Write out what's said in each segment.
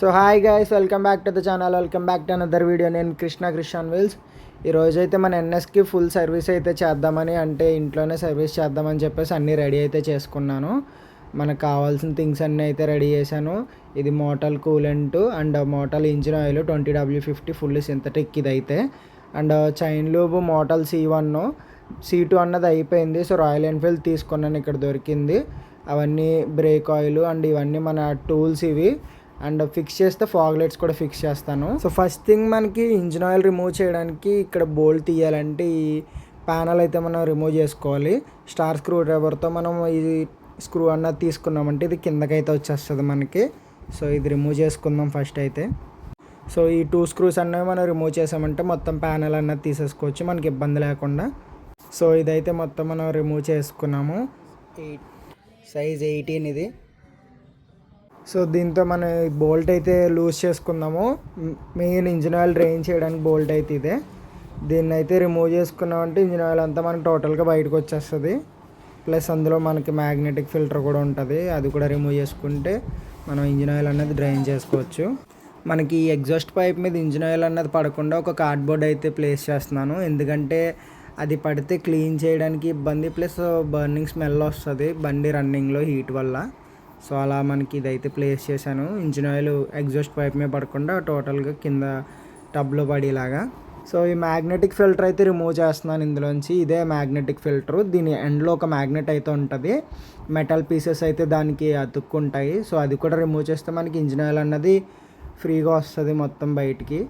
So hi guys, welcome back to the channel. Welcome back to another video. నేను Christian wheels. ఈరోజైతే మన ఎన్ఎస్కి full service అయితే చేద్దామని, అంటే ఇంట్లోనే సర్వీస్ చేద్దామని చెప్పేసి అన్నీ రెడీ అయితే చేసుకున్నాను. మనకు కావాల్సిన థింగ్స్ అన్నీ అయితే రెడీ చేశాను. ఇది Motul coolant and Motul engine oil 20W50 full synthetic ఇది అయితే. And chain lube motel C1 C2 అన్నది అయిపోయింది. సో రాయల్ ఎన్ఫీల్డ్ తీసుకున్నాను, ఇక్కడ దొరికింది. అవన్నీ బ్రేక్ ఆయిల్ అండ్ ఇవన్నీ మన టూల్స్ ఇవి. అండ్ ఫిక్స్ చేస్తే ఫాగ్ లైట్స్ కూడా ఫిక్స్ చేస్తాను. సో ఫస్ట్ థింగ్ మనకి ఇంజిన్ ఆయిల్ రిమూవ్ చేయడానికి ఇక్కడ బోల్ట్ తీయాలంటే ఈ ప్యానల్ అయితే మనం రిమూవ్ చేసుకోవాలి. స్టార్ స్క్రూ డ్రైవర్తో మనం ఇది స్క్రూ అన్నది తీసుకున్నామంటే ఇది కిందకైతే వచ్చేస్తుంది మనకి. సో ఇది రిమూవ్ చేసుకుందాం ఫస్ట్ అయితే. సో ఈ 2 స్క్రూస్ అన్నవి మనం రిమూవ్ చేసామంటే మొత్తం ప్యానల్ అన్నది తీసేసుకోవచ్చు మనకి ఇబ్బంది లేకుండా. సో ఇదైతే మొత్తం మనం రిమూవ్ చేసుకున్నాము. సైజ్ 18 ఇది. సో దీంతో మనం బోల్ట్ అయితే లూజ్ చేసుకుందాము. మెయిన్ ఇంజిన్ ఆయిల్ డ్రైన్ చేయడానికి బోల్ట్ అయితే ఇదే. దీన్ని అయితే రిమూవ్ చేసుకున్నామంటే ఇంజిన్ ఆయిల్ అంతా మనకి టోటల్గా బయటకు వచ్చేస్తుంది. ప్లస్ అందులో మనకి మ్యాగ్నెటిక్ ఫిల్టర్ కూడా ఉంటుంది, అది కూడా రిమూవ్ చేసుకుంటే మనం ఇంజిన్ ఆయిల్ అన్నది డ్రైన్ చేసుకోవచ్చు. మనకి ఈ ఎగ్జాస్ట్ పైప్ మీద ఇంజిన్ ఆయిల్ అన్నది పడకుండా ఒక కార్డ్బోర్డ్ అయితే ప్లేస్ చేస్తున్నాను. ఎందుకంటే అది పడితే క్లీన్ చేయడానికి ఇబ్బంది, ప్లస్ బర్నింగ్ స్మెల్ వస్తుంది బండి రన్నింగ్లో హీట్ వల్ల. సో అలా మనకి ఇదైతే ప్లేస్ చేశాను. ఇంజిన్ ఆయిల్ ఎగ్జాస్ట్ పైప్ మీద పడకుండా టోటల్గా కింద టబ్లో పడేలాగా. సో ఈ మ్యాగ్నెటిక్ ఫిల్టర్ అయితే రిమూవ్ చేస్తున్నాను ఇందులోంచి. ఇదే మ్యాగ్నెటిక్ ఫిల్టర్. దీని ఎండ్లో ఒక మ్యాగ్నెట్ అయితే ఉంటుంది, మెటల్ పీసెస్ అయితే దానికి అతుక్కుంటాయి. సో అది కూడా రిమూవ్ చేస్తే మనకి ఇంజిన్ ఆయిల్ అన్నది ఫ్రీగా వస్తుంది మొత్తం బయటికి.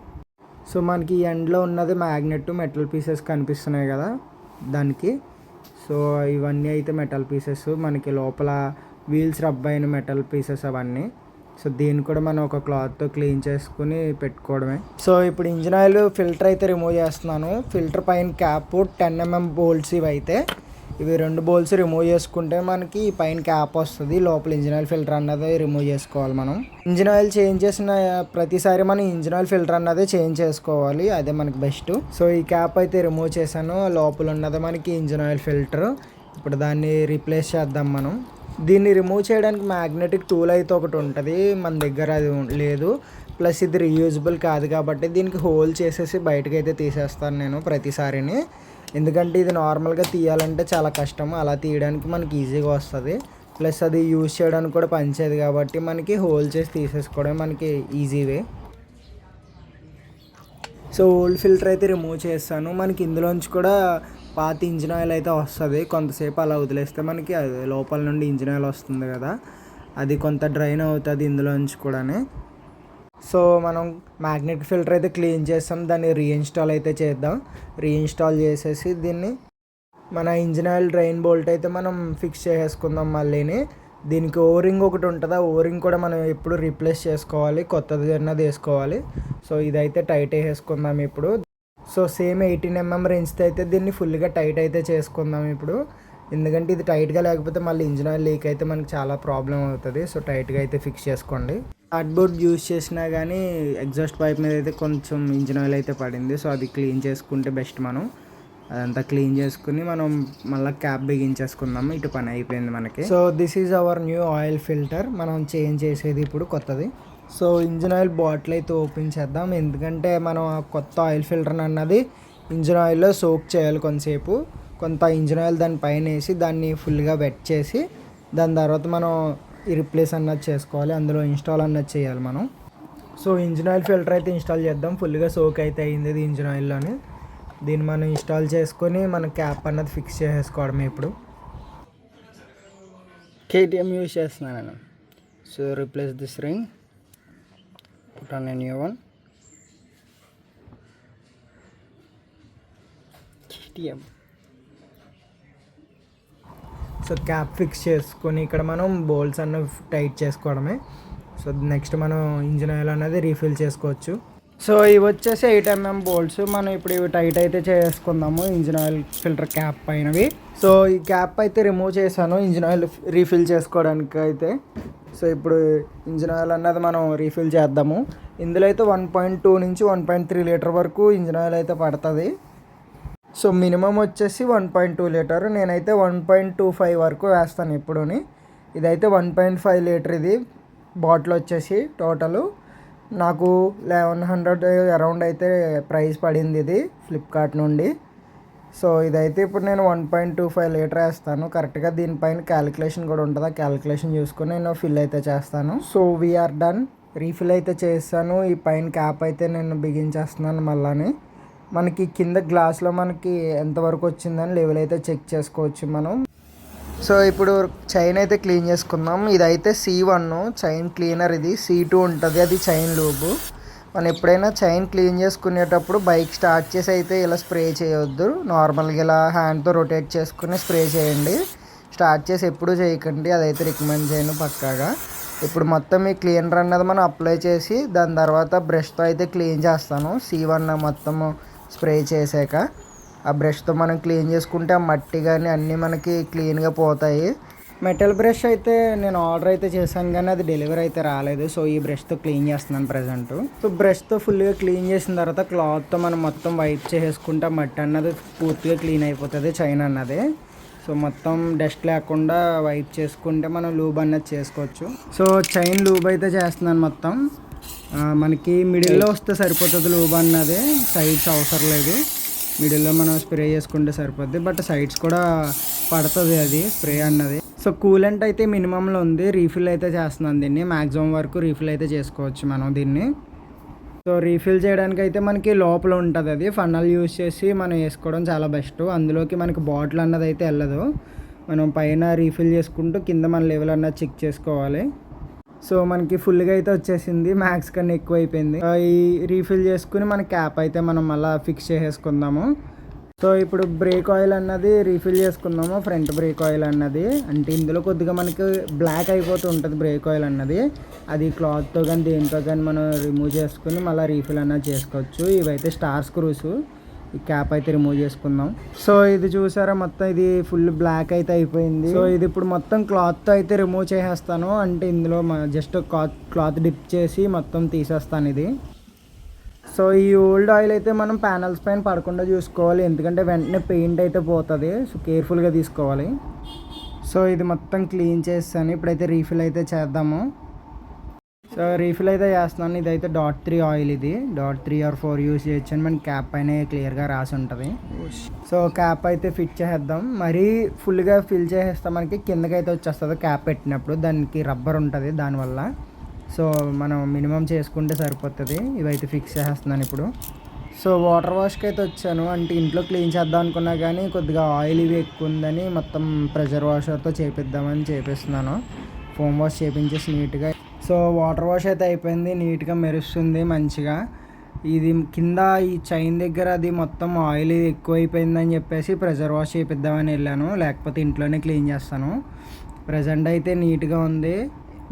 సో మనకి ఈ ఎండ్లో ఉన్నది మ్యాగ్నెట్, మెటల్ పీసెస్ కనిపిస్తున్నాయి కదా దానికి. సో ఇవన్నీ అయితే మెటల్ పీసెస్, మనకి లోపల వీల్స్ రబ్ అయిన మెటల్ పీసెస్ అవన్నీ. సో దీన్ని కూడా మనం ఒక క్లాత్తో క్లీన్ చేసుకుని పెట్టుకోవడమే. సో ఇప్పుడు ఇంజిన్ ఆయిల్ ఫిల్టర్ అయితే రిమూవ్ చేస్తున్నాను. ఫిల్టర్ పైన క్యాప్ 10mm బోల్ట్స్ ఇవి అయితే. ఇవి 2 బోల్ట్స్ రిమూవ్ చేసుకుంటే మనకి పైన క్యాప్ వస్తుంది. లోపల ఇంజిన్ ఆయిల్ ఫిల్టర్ అన్నది రిమూవ్ చేసుకోవాలి మనం. ఇంజిన్ ఆయిల్ చేంజ్ చేసిన ప్రతిసారి మనం ఇంజిన్ ఆయిల్ ఫిల్టర్ అన్నది చేంజ్ చేసుకోవాలి, అదే మనకి బెస్ట్. సో ఈ క్యాప్ అయితే రిమూవ్ చేశాను. లోపల ఉన్నది మనకి ఇంజిన్ ఆయిల్ ఫిల్టర్. ఇప్పుడు దాన్ని రీప్లేస్ చేద్దాం మనం. దీన్ని రిమూవ్ చేయడానికి మ్యాగ్నెటిక్ టూల్ అయితే ఒకటి ఉంటుంది మన దగ్గర, అది లేదు. ప్లస్ ఇది రీయూజబుల్ కాదు కాబట్టి దీనికి హోల్ చేసేసి బయటకు అయితే తీసేస్తాను నేను ప్రతిసారిని. ఎందుకంటే ఇది నార్మల్గా తీయాలంటే చాలా కష్టం, అలా తీయడానికి మనకి ఈజీగా వస్తుంది. ప్లస్ అది యూజ్ చేయడానికి కూడా పనిచేయదు కాబట్టి మనకి హోల్ చేసి తీసేసుకోవడం మనకి easy way. So old filter అయితే రిమూవ్ చేస్తాను. మనకి ఇందులోంచి కూడా పాత ఇంజిన్ ఆయిల్ అయితే వస్తుంది. కొంతసేపు అలా వదిలేస్తే మనకి అది లోపల నుండి ఇంజిన్ ఆయిల్ వస్తుంది కదా, అది కొంత డ్రైన్ అవుతుంది ఇందులోంచి కూడా. సో మనం మ్యాగ్నెటిక్ ఫిల్టర్ అయితే క్లీన్ చేస్తాం, దాన్ని రీఇన్స్టాల్ అయితే చేద్దాం. రీఇన్స్టాల్ చేసేసి దీన్ని మన ఇంజిన్ ఆయిల్ డ్రైన్ బోల్ట్ అయితే మనం ఫిక్స్ చేసేసుకుందాం మళ్ళీని. దీనికి ఓరింగ్ ఒకటి ఉంటుంది, ఆ ఓరింగ్ కూడా మనం ఎప్పుడు రీప్లేస్ చేసుకోవాలి, కొత్తది అన్నది వేసుకోవాలి. సో ఇదైతే టైట్ వేసేసుకుందాం ఇప్పుడు. సో సేమ్ 18mm రేంజ్తో అయితే దీన్ని ఫుల్గా టైట్ అయితే చేసుకుందాం ఇప్పుడు. ఎందుకంటే ఇది టైట్గా లేకపోతే మళ్ళీ ఇంజిన్ ఆయిల్ లీక్ అయితే మనకి చాలా ప్రాబ్లం అవుతుంది. సో టైట్గా అయితే ఫిక్స్ చేసుకోండి. కార్డ్బోర్డ్ యూజ్ చేసినా కానీ ఎగ్జాస్ట్ పైప్ మీద అయితే కొంచెం ఇంజిన్ ఆయిల్ అయితే పడింది. సో అది క్లీన్ చేసుకుంటే బెస్ట్. మనం అదంతా క్లీన్ చేసుకుని మనం మళ్ళీ క్యాప్ బిగించేసుకుందాము. ఇటు పని అయిపోయింది మనకి. So this is our new oil filter. మనం చేంజ్ చేసేది ఇప్పుడు కొత్తది. సో ఇంజిన్ ఆయిల్ బాటిల్ అయితే ఓపెన్ చేద్దాం. ఎందుకంటే మనం ఆ కొత్త ఆయిల్ ఫిల్టర్ అన్నది ఇంజిన్ ఆయిల్లో సోక్ చేయాలి కొంతసేపు. కొంత ఇంజిన్ ఆయిల్ దాని పైన వేసి దాన్ని ఫుల్గా వెట్ చేసి దాని తర్వాత మనం ఈ రిప్లేస్ అన్నది చేసుకోవాలి, అందులో ఇన్స్టాల్ అన్నది చేయాలి మనం. సో ఇంజిన్ ఆయిల్ ఫిల్టర్ అయితే ఇన్స్టాల్ చేద్దాం. ఫుల్గా సోక్ అయితే అయింది ఇది ఇంజిన్ ఆయిల్లోని. దీన్ని మనం ఇన్స్టాల్ చేసుకొని మన క్యాప్ అన్నది ఫిక్స్ చేసేసుకోవడమే ఇప్పుడు. KTM యూజ్ చేస్తున్నాను నేను. So replace this ring, put on a new one. KTM. So cap fix చేసుకొని ఇక్కడ మనం బోల్ట్స్ అన్న టైట్ చేసుకోవడమే. సో నెక్స్ట్ మనం ఇంజిన్ ఆయిల్ అనేది రీఫిల్ చేసుకోవచ్చు. సో ఇవి వచ్చేసి 8mm బోల్ట్స్. మనం ఇప్పుడు ఇవి టైట్ అయితే చేసుకుందాము ఇంజిన్ ఆయిల్ ఫిల్టర్ క్యాప్ పైనవి. సో ఈ క్యాప్ అయితే రిమూవ్ చేశాను ఇంజిన్ ఆయిల్ రీఫిల్ చేసుకోవడానికి అయితే. సో ఇప్పుడు ఇంజిన్ ఆయిల్ అన్నది మనం రీఫిల్ చేద్దాము. ఇందులో అయితే 1.2 నుంచి 1.3 లీటర్ వరకు ఇంజిన్ ఆయిల్ అయితే పడుతుంది. సో మినిమం వచ్చేసి 1.2 లీటర్, నేనైతే 1.25 వరకు వేస్తాను ఎప్పుడూని. ఇదైతే 1.5 లీటర్ ఇది బాటిల్ వచ్చేసి టోటలు. నాకు 1100 అరౌండ్ అయితే ప్రైస్ పడింది ఇది ఫ్లిప్కార్ట్ నుండి. సో ఇదైతే ఇప్పుడు నేను 1.25 లీటర్ వేస్తాను. కరెక్ట్గా దీనిపైన క్యాలిక్యులేషన్ కూడా ఉంటుంది. ఆ క్యాలిక్యులేషన్ చూసుకొని నేను ఫిల్ అయితే చేస్తాను. So we are done. రీఫిల్ అయితే చేస్తాను. ఈ పైన క్యాప్ అయితే నేను బిగించేస్తున్నాను. మళ్ళీ మనకి కింద గ్లాస్లో మనకి ఎంతవరకు వచ్చిందని లెవెల్ అయితే చెక్ చేసుకోవచ్చు మనం. సో ఇప్పుడు చైన్ అయితే క్లీన్ చేసుకుందాం. ఇదైతే C1 చైన్ క్లీనర్, ఇది C2 ఉంటుంది, అది చైన్ లూబు. మనం ఎప్పుడైనా చైన్ క్లీన్ చేసుకునేటప్పుడు బైక్ స్టార్ట్ చేసి అయితే ఇలా స్ప్రే చేయొద్దు. నార్మల్గా ఇలా హ్యాండ్తో రొటేట్ చేసుకుని స్ప్రే చేయండి. స్టార్ట్ చేసి ఎప్పుడూ చేయకండి, అదైతే రికమెండ్ చేయను పక్కాగా. ఇప్పుడు మొత్తం ఈ క్లీనర్ అన్నది మనం అప్లై చేసి దాని తర్వాత బ్రష్తో అయితే క్లీన్ చేస్తాను. C1 మొత్తం స్ప్రే చేసాక ఆ బ్రష్తో మనం క్లీన్ చేసుకుంటే ఆ మట్టి కానీ అన్నీ మనకి క్లీన్గా పోతాయి. మెటల్ బ్రష్ అయితే నేను ఆర్డర్ అయితే చేశాను కానీ అది డెలివరీ అయితే రాలేదు. సో ఈ బ్రష్తో క్లీన్ చేస్తున్నాను ప్రజెంట్. సో బ్రష్తో ఫుల్గా క్లీన్ చేసిన తర్వాత క్లాత్తో మనం మొత్తం వైప్ చేసుకుంటే మట్టి అన్నది పూర్తిగా క్లీన్ అయిపోతుంది చైన్ అన్నది. సో మొత్తం డస్ట్ లేకుండా వైప్ చేసుకుంటే మనం లూబ్ అన్నది చేసుకోవచ్చు. సో చైన్ లూబ్ అయితే చేస్తున్నాను మొత్తం. మనకి మిడిల్లో వస్తే సరిపోతుంది లూబ్ అన్నది, సైడ్స్ అవసరం లేదు. మిడిల్లో మనం స్ప్రే చేసుకుంటే సరిపోద్ది, బట్ సైడ్స్ కూడా పడుతుంది అది స్ప్రే అన్నది. సో కూలెంట్ అయితే మినిమంలో ఉంది. రీఫిల్ అయితే చేస్తున్నాను దీన్ని. మ్యాక్సిమం వరకు రీఫిల్ అయితే చేసుకోవచ్చు మనం దీన్ని. సో రీఫిల్ చేయడానికి అయితే మనకి లోపల ఉంటుంది, అది ఫన్నల్ యూజ్ చేసి మనం వేసుకోవడం చాలా బెస్ట్. అందులోకి మనకి బాటిల్ అన్నది అయితే వెళ్ళదు. మనం పైన రీఫిల్ చేసుకుంటూ కింద మన లెవెల్ అన్నది చెక్ చేసుకోవాలి. సో మనకి ఫుల్గా అయితే వచ్చేసింది, మ్యాక్స్ కన్నా ఎక్కువ అయిపోయింది. ఈ రీఫిల్ చేసుకుని మన క్యాప్ అయితే మనం మళ్ళీ ఫిక్స్ చేసేసుకుందాము. సో ఇప్పుడు బ్రేక్ ఆయిల్ అన్నది రీఫిల్ చేసుకుందాము. ఫ్రంట్ బ్రేక్ ఆయిల్ అన్నది అంటే ఇందులో కొద్దిగా మనకి బ్లాక్ అయిపోతూ ఉంటుంది బ్రేక్ ఆయిల్ అన్నది. అది క్లాత్తో కానీ దేంతో కానీ మనం రిమూవ్ చేసుకుని మళ్ళీ రీఫిల్ అన్నది చేసుకోవచ్చు. ఇవైతే స్టార్ స్క్రూస్. ఈ క్యాప్ అయితే రిమూవ్ చేసుకుందాం. సో ఇది చూసారా, మొత్తం ఇది ఫుల్ బ్లాక్ అయితే అయిపోయింది. సో ఇది ఇప్పుడు మొత్తం క్లాత్తో అయితే రిమూవ్ చేసేస్తాను. అంటే ఇందులో జస్ట్ క్లాత్ డిప్ చేసి మొత్తం తీసేస్తాను ఇది. సో ఈ ఓల్డ్ ఆయిల్ అయితే మనం ప్యానల్స్ పైన పడకుండా చూసుకోవాలి, ఎందుకంటే వెంటనే పెయింట్ అయితే పోతుంది. సో కేర్ఫుల్గా తీసుకోవాలి. సో ఇది మొత్తం క్లీన్ చేస్తాను. ఇప్పుడైతే రీఫిల్ అయితే చేద్దాము. సో రీఫిల్ అయితే చేస్తున్నాను. ఇదైతే .3 ఆయిల్, ఇది .3 or 4 యూజ్ చేయొచ్చు అని మన క్యాప్ పైన క్లియర్గా రాసి ఉంటుంది. సో క్యాప్ అయితే ఫిట్ చేసేద్దాం. మరీ ఫుల్గా ఫిల్ చేసేస్తాం, మనకి కిందకైతే వచ్చేస్తుంది క్యాప్ పెట్టినప్పుడు. దానికి రబ్బర్ ఉంటుంది దానివల్ల. సో మనం మినిమం చేసుకుంటే సరిపోతుంది. ఇవైతే ఫిక్స్ చేసేస్తున్నాను ఇప్పుడు. సో వాటర్ వాష్కి అయితే వచ్చాను. అంటే ఇంట్లో క్లీన్ చేద్దాం అనుకున్నా కానీ కొద్దిగా ఆయిల్ ఇవి ఎక్కువ ఉందని మొత్తం ప్రెషర్ వాషర్తో చేపిద్దామని చేపిస్తున్నాను. ఫోమ్ వాష్ చేపించేసి నీట్గా. సో వాటర్ వాష్ అయితే అయిపోయింది, నీట్గా మెరుస్తుంది మంచిగా. ఇది కింద ఈ చైన్ దగ్గర అది మొత్తం ఆయిల్ ఎక్కువ అయిపోయిందని చెప్పేసి ప్రెషర్ వాష్ చేపిద్దామని వెళ్ళాను, లేకపోతే ఇంట్లోనే క్లీన్ చేస్తాను. ప్రజెంట్ అయితే నీట్గా ఉంది.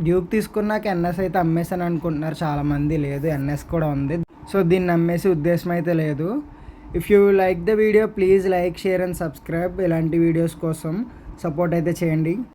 డ్యూక్ తీసుకున్నాక ఎన్ఎస్ అయితే అమ్మేసాను అనుకుంటున్నారు చాలామంది. లేదు, ఎన్ఎస్ కూడా ఉంది. సో దీన్ని అమ్మేసి ఉద్దేశం అయితే లేదు. If you like the video please like, share and subscribe. ఇలాంటి వీడియోస్ కోసం సపోర్ట్ అయితే చేయండి.